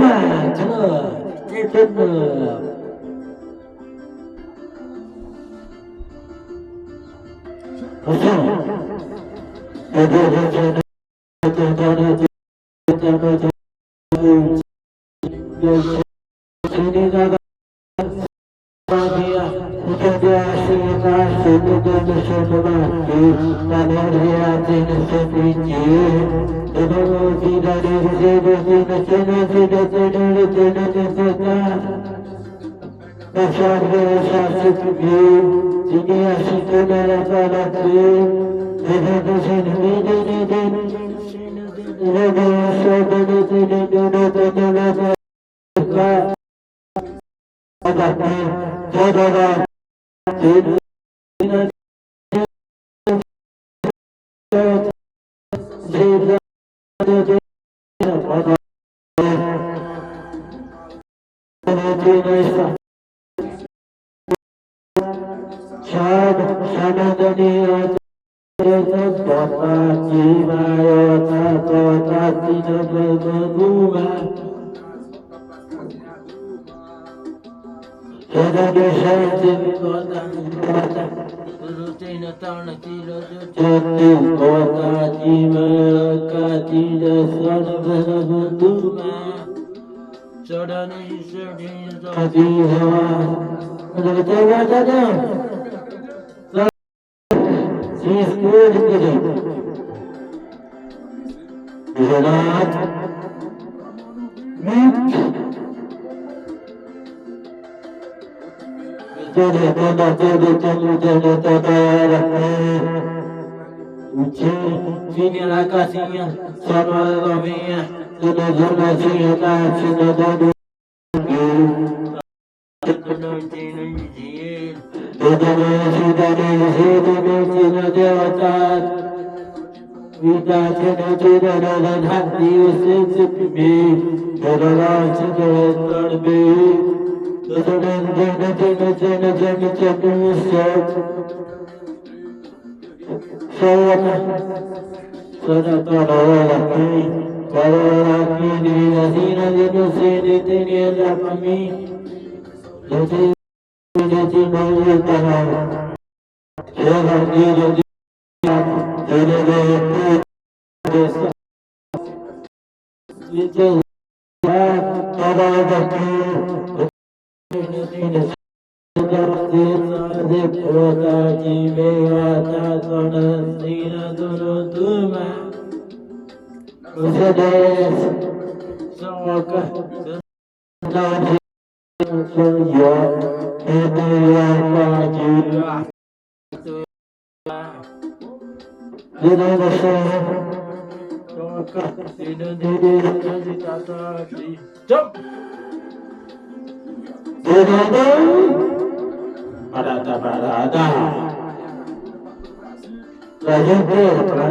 mà chưa thế thế mà không sao để Fine la casinha, só nós novinha, tudo jornalzinho da cidade não tem dinheiro, toda a cidade residente de vontade. Vida tendo tira da hati o senso primeiro, toda a cidade bem, toda a gente no céu. Soda toda aqui, para aqui de asina de você de ter ela para mim, de não estar, chega de Parada. La gente para